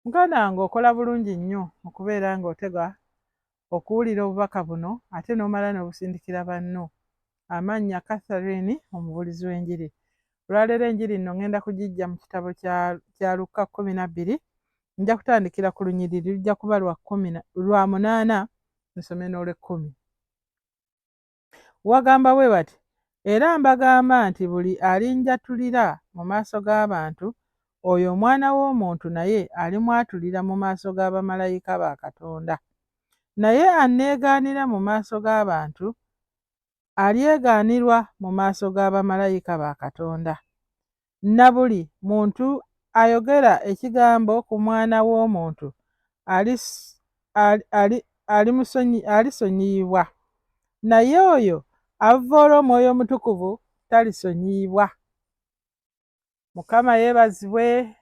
Muganda wange okola bulungi nnyo okubeera ng'otega okuwulira obubaka buno ate n'omala n'obusindikira banno. Amannya Catherine, omubuulizi w'enjiri. Olwaleero enjiri nno ngenda kugiggya mu kitabo kya Lukka 12. Nja kutandikira ku lunyiriri, lujja kuba lwa 8 nsome n'olw10. Wagamba bwe bati, era mbagamba nti buli alinjatulira mu maaso g'abantu, oyo omwana w'omuntu naye alimwatulira mu maaso g'abamalayika ba Katonda. Naye anneegaanira mu maaso g'abantu alyegaanirwa mu maaso g'abamalayika ba Katonda. Na buli muntu ayogera ekigambo ku mwana w'omuntu alisonyiyibwa, naye oyo avvoola Omwoyo Omutukuvu talisonyiyibwa. Mukama yeebazibwe.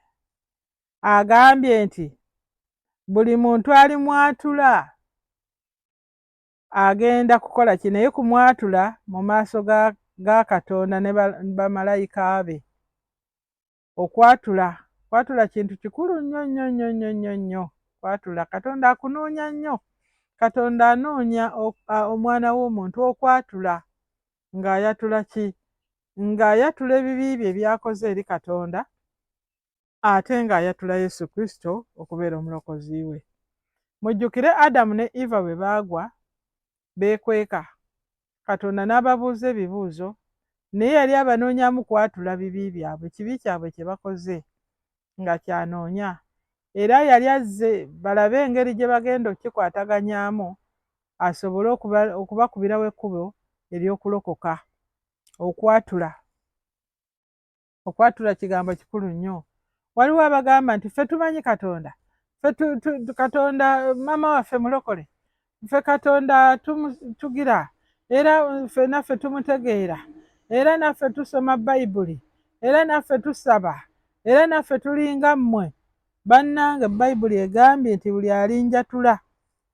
Agambye nti buli muntu alimwatula agenda kukola ki? Naye kumwatula mu maaso ga Katonda ne bamalayika be. Okwatula kintu kikulu nnyo nnyo nnyo nnyo nnyo nnyo. Kwatula, Katonda akunoonya nnyo. Katonda anoonya omwana w'omuntu okwatula. Ng'ayatula ki? Ng'ayatula ebibi bye byakoze eri Katonda, ate ng'ayatula Yesu Kristo okubeera omulokozi we. Mujjukire Adamu ne Eva bwe baagwa beekweka, Katonda n'ababuuza ebibuuzo, naye yali abanoonyamu kwatula bibi byabwe, kibi kyabwe kye bakoze nga kyanoonya. Era yali azze balabe engeri gye bagenda okukikwataganyaamu asobole okubakubirawo ekkubo ery'okulokoka. Okwatula kigambo kikulu nnyo. Waliwo abagamba nti ffe tumanyi Katonda, Katonda maama waffe mulokole, ffe Katonda tugira, era ffe naffe tumutegeera, era naffe tusoma Bayibuli, era naffe tusaba, era naffe tulinga mmwe. Bannange Bayibuli egambye nti buli alinjatula.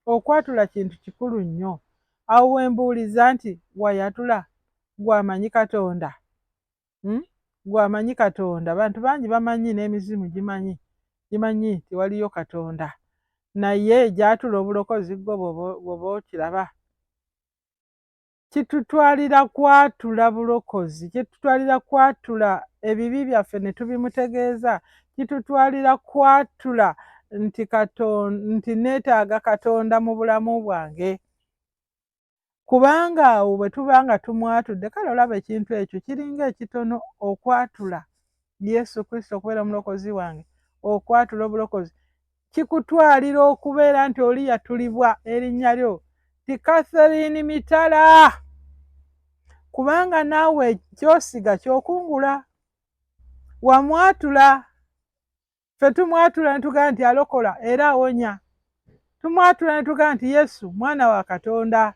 Okwatula kintu kikulu nnyo. Awo wembuuliza nti wayatula gw'amanyi Katonda? Gw'amanyi Katonda? Bantu bangi bamanyi, n'emizimu gimanyi nti waliyo Katonda, naye gyatula obulokozi gwo bw'oba okiraba. Kitutwalira kwatula bulokozi, kitutwalira kwatula ebibi byaffe ne tubimutegeeza, kitutwalira kwatula nti neetaaga Katonda mu bulamu bwange. Kubanga awo bwe tuba nga tumwatudde, kale olaba ekintu ekyo kiringa ekitono. Okwatula Yesu Kristo okubeera omulokozi wange, okwatula obulokozi kikutwalira okubeera nti oli yatulibwa erinnya lyo ti Catherine Mitala, kubanga naawe kyosiga kyokungula. Wamwatula. Ffe tumwatula ne tugamba nti alokola era awonya. Tumwatula ne tugamba nti Yesu mwana wa Katonda.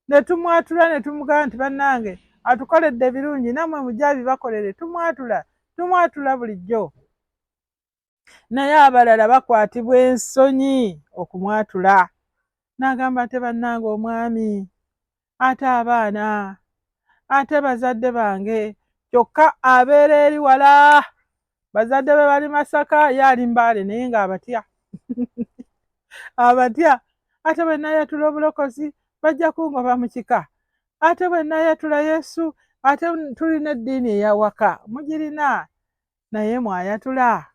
Ne tumwatula ne tumugamba nti bannange atukoledde birungi, nammwe mujje abibakolere. Tumwatula bulijjo. Naye abalala bakwatibwa ensonyi okumwatula. N'agamba nti bannange omwami, ate abaana, ate bazadde bange, kyokka abeera eri wala. Bazadde be bali Masaka, ye ali Mbale naye ng'abatya. Abatya. Ate bwe nayatula obulokozi bajja kungoba mu kika. Ate bwe nayatula Yesu, ate tulina eddiini eyawaka. Mugirina naye mwayatula.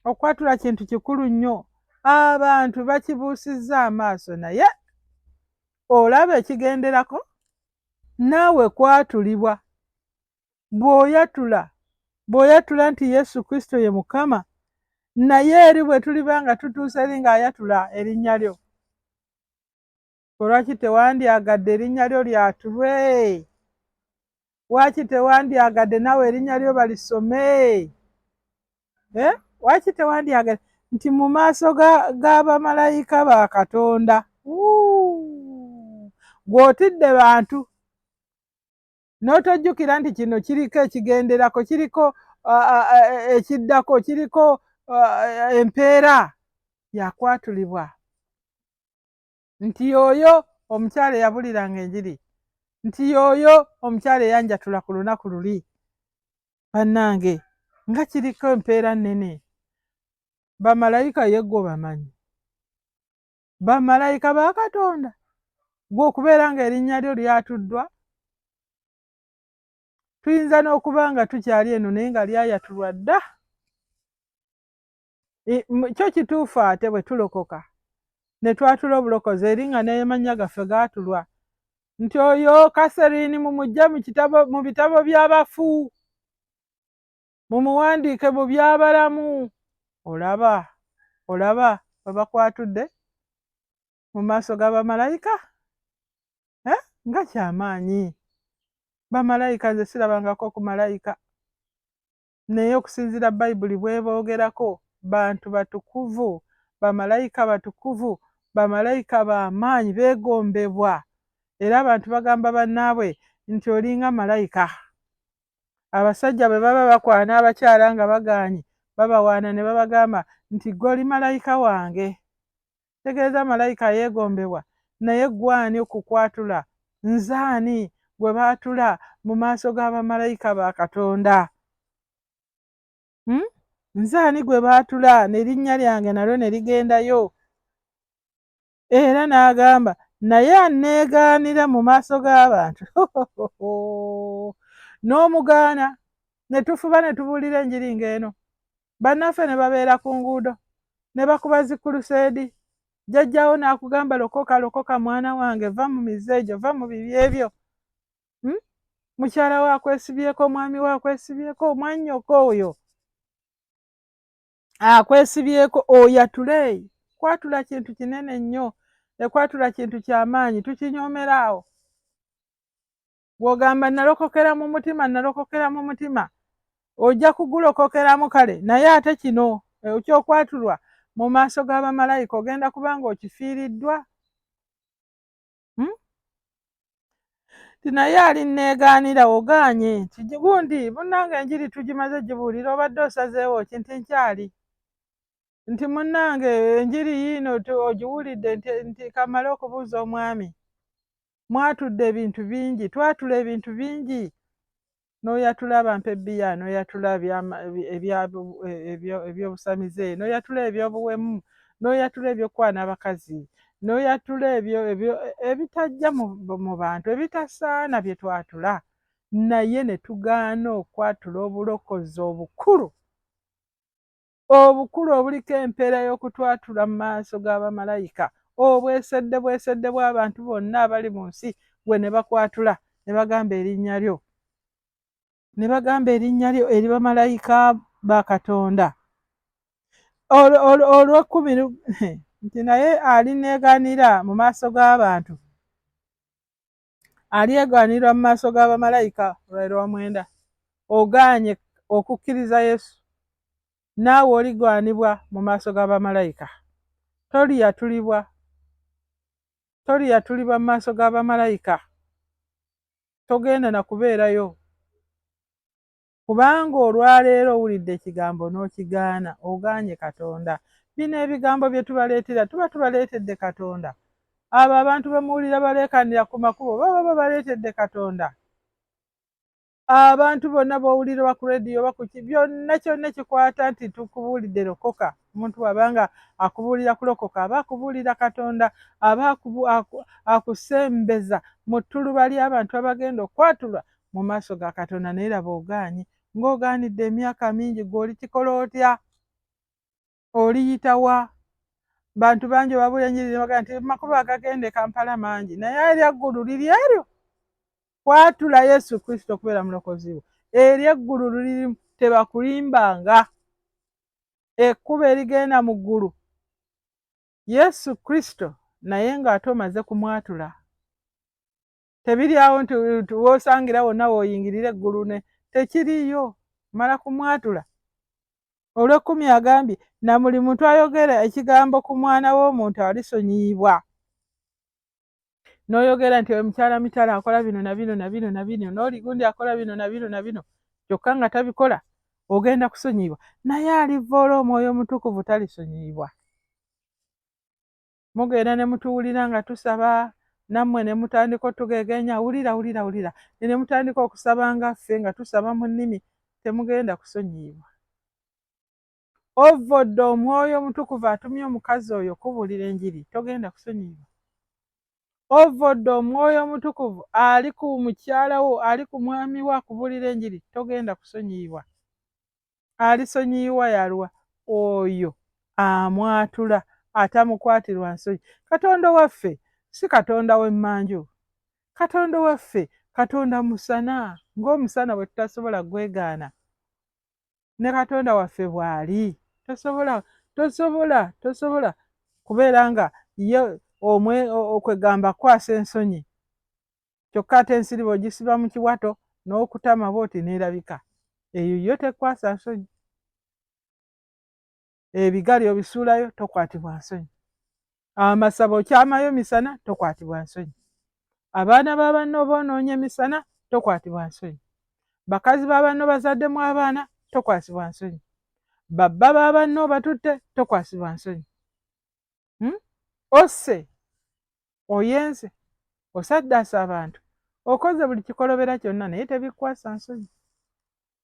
Okwatula kintu kikulu nnyo. Abantu bakibuusizza amaaso, naye olaba ekigenderako naawe kwatulibwa. Bw'oyatula nti Yesu Kristo ye Mukama, naye eri bwe tuliba nga tutuuse eri ng'ayatula erinnya lyo. Lwaki tewandyagadde erinnya lyo lyatulwe? Lwaki tewandyagadde nawe erinnya lyo balisome? Lwaki tewandyagadde nti mu maaso g'abamalayika ba Katonda gw'otidde bantu n'otojjukira nti kino kiriko ekigenderako, kiriko ekiddako, kiriko empeera yakwatulibwa. Nti y'oyo omukyala eyabuliranga enjiri, nti y'oyo omukyala eyanjatula ku lunaku luli. Bannange nga kiriko empeera nnene. bamalayika ye gwe bamanyi, bamalayika ba Katonda gwe okubeera ng'erinnya lyo lyatuddwa. Tuyinza n'okuba nga tukyali eno naye nga lyayatulwa dda. Kyo kituufu ate bwe tulokoka ne twatula obulokozi eri nga n'amannya gaffe gaatulwa nti oyo Kaseriini mumujja mu bitabo by'abafu, mumuwandiike mu by'abalamu. Olaba bwe bakwatudde mu maaso g'abamalayika, nga kyamaanyi. Bamalayika nze sirabangako ku malayika, naye okusinziira Bayibuli bwe boogerako bantu batukuvu, bamalayika batukuvu, bamalayika b'amaanyi, beegombebwa. Era abantu bagamba bannaabwe nti olinga malayika. Abasajja bwe baba bakwana abakyala nga bagaanye, babawaana ne babagamba nti gwe oli malayika wange. Tegeeza malayika yeegombebwa, naye gwani okukwatula? Nzaani gwe baatula mu maaso g'abamalayika ba Katonda? Nzaani gwe baatula n'erinnya lyange nalyo ne ligendayo? Era n'agamba naye anneegaanira mu maaso g'abantu n'omugaana, ne tufuba ne tubuulira enjiri ng'eno. Bannaffe ne babeera ku nguudo ne bakuba zikulusedi. Jjajjaawo n'akugamba lokoka, lokoka mwana wange, va mu mize egyo, va mu bibi ebyo. Mukyala we akwesibyeko, omwami we akwesibyeko, omwannyoko oyo akwesibyeko, oyatule. Kwatula kintu kinene nnyo, ekwatula kintu ky'amaanyi, tukinyoomera awo. Bw'ogamba nalokokera mu mutima, nalokokera mu mutima, ojja kugulokokeramu kale, naye ate kino ekyokwatulwa mu maaso g'abamalayika ogenda kubanga okifiiriddwa. Naye alinneegaanira ogaanye nti gundi munnange enjiri tugimaze gibuulira, obadde osazeewo ki? Nti nkyali, nti munnange enjiri yiino ogiwulidde nti kamale okubuuza omwami. Mwatudde ebintu bingi, twatula ebintu bingi. N'oyatula bampa ebbiya, n'oyatula ebyobusamize, n'oyatula ebyobuwemu, n'oyatula ebyokwana abakazi, n'oyatula ebyo ebitajja mu bantu, ebitasaana bye twatula, naye ne tugaana okwatula obulokozi obukulu obuliko empeera y'okutwatula mu maaso g'abamalayika, obwesedde bw'abantu bonna abali mu nsi, gwe ne bakwatula ne bagamba erinnya lyo, ne bagamba erinnya lyo eri bamalayika ba Katonda. Olw'ekkumi nti naye alinneegaanira mu maaso g'abantu, alyegaanirwa mu maaso g'abamalayika. Olw'omwenda ogaanye okukkiriza Yesu, naawe oligwanibwa mu maaso g'abamalayika. Toliyatulibwa mu maaso g'abamalayika, togenda na kubeerayo. Kubanga olwaleero owulidde ekigambo n'okigaana, ogaanye Katonda. Bino ebigambo bye tubaleetera tuba tubaleetedde Katonda. Abo abantu bemuwulira baleekaanira ku makubo baba babaleetedde Katonda. Abantu bonna b'owulira ku leediyo byonna kyonna kikwata nti tukubuulidde lokoka. Omuntu bw'abanga akubuulira kulokoka aba akubuulira Katonda, aba akusembeza mu ttuluba ly'abantu abagenda okwatulwa mu maaso ga Katonda. Naye laba ogaanye, ng'ogaanidde emyaka mingi, gwe olikikola otya? Oliyitawa? Bantu bangi babuulira enjiri ne bagamba nti makubo agagenda e Kampala mangi, naye eryaggulu liri eryo. Kwatula Yesu Kristo okubeera mulokozi wo, ery'eggulu lirimu, tebakulimbanga. Ekkubo erigenda mu ggulu Yesu Kristo, naye ng'ate omaze kumwatula. Tebiri awo nti woosangira wonna wooyingirira eggulu ne tekiriiyo, mala kumwatula. Olw'ekkumi agambye na buli muntu ayogera ekigambo ku mwana w'omuntu alisonyiyibwa. N'oyogera nti oyo mukyala Mitala akola bino na bino na bino na bino, n'oli gundi akola bino na bino na bino, kyokka nga tabikola, ogenda kusonyiyibwa. Naye alivvoola Omwoyo Omutukuvu talisonyiyibwa. Mugenda ne mutuwulira nga tusaba, nammwe ne mutandika otugeegenya, wulira, ne mutandika okusaba nga ffe nga tusaba mu nnimi, temugenda kusonyiyibwa. ovodde omwoyo omutukuvu atumye omukazi oyo kubuulira enjiri, togenda kusonyiyibwa. Ovodde omwoyo omutukuvu ali ku mukyala wo, ali ku mwami wo akubuulira enjiri, togenda kusonyiyibwa. Alisonyiyibwa yalwa oyo amwatula atamukwatirwa nsonyi. Katonda waffe si katonda w'emmanju. Katonda waffe katonda musana, ng'omusana bwe tutasobola gwegaana. Ne katonda waffe bw'ali tosobola kubeera nga ye okwegamba kwasa ensonyi. Kyokka ate ensiri bw'ogisiba mu kiwato n'okutama bw'oti n'erabika, eyo yo tekwasa nsonyi. Ebigali obisuulayo tokwatibwa nsonyi. Amasabo okyamayo misana tokwatibwa nsonyi. Abaana ba banno boonoonye misana tokwatibwa nsonyi. Bakazi ba banno bazaddemu abaana tokwasibwa nsonyi. Babba ba banno batutte tokwasibwa nsonyi. Osse, oyenze, osaddaasa abantu, okoze buli kikolobera kyonna naye tebikwasa nsonyi.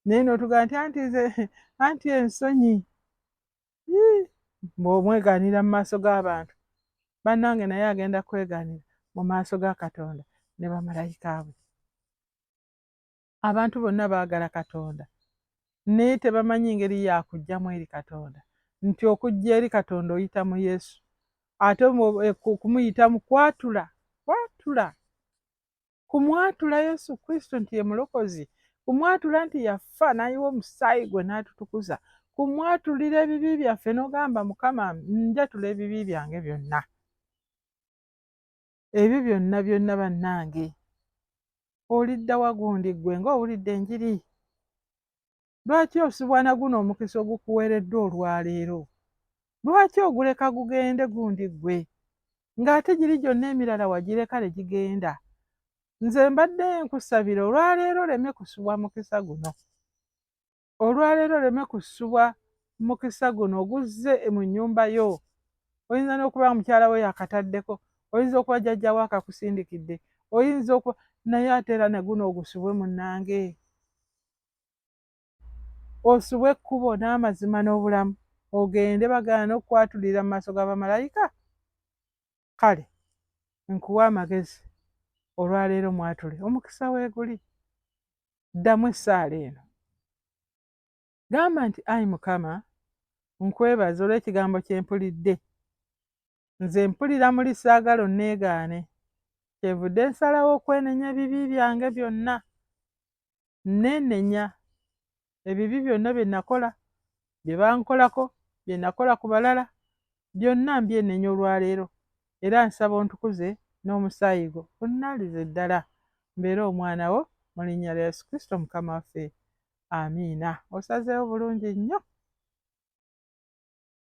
Naye n'otugaa anti ensonyi. Bw'omwegaanira mu maaso g'abantu, bannange naye agenda kwegaanira mu maaso ga Katonda ne bamalayika be. Abantu bonna baagala Katonda naye tebamanyi ngeri yakuggyamu eri Katonda, nti okujja eri Katonda oyita mu Yesu, ate kumuyita mu kwatula, kumwatula Yesu Kristo nti ye mulokozi, kumwatula nti yafa n'ayiwa omusaayi gwe n'atutukuza, kumwatulira ebibi byaffe n'ogamba Mukama njatula ebibi byange byonna. Ebyo byonna bannange, olidda wa gundi ggwe ng'owulidde enjiri? Lwaki osubwa na guno omukisa ogukuweereddwa olwaleero? Lwaki oguleka gugende gundi ggwe ng'ate giri gyonna emirala wagireka ne gigenda? Nze mbadde nkusabira olwaleero oleme kusubwa mukisa guno. Olwaleero oleme kusubwa mukisa guno oguzze mu nnyumba yo. Oyinza n'okuba mukyala we yakataddeko, oyinza okuba jjajja we akakusindikidde, oyinza okuba naye ate era ne guno ogusubwe munnange. Osubwe ekkubo n'amazima n'obulamu, ogende bagaana okukwatulira mu maaso g'abamalayika? Kale nkuwa amagezi olwaleero mwatule, omukisa weeguli. Ddamu essaala eno, gamba nti ayi Mukama nkwebaza olw'ekigambo kye mpulidde. Nze mpulira muli saagala onneegaane, kyenvudde nsalawo okwenenya ebibi byange byonna. Nneenenya ebibi byonna bye nakola, bye bankolako, bye nakola ku balala, byonna mbyenenya olwaleero, era nsaba ontukuze n'omusaayi gwo onnaalize ddala, mbeere omwana wo mu linnya lya Yesu Kristo Mukama waffe. Amiina. Osazeewo bulungi nnyo.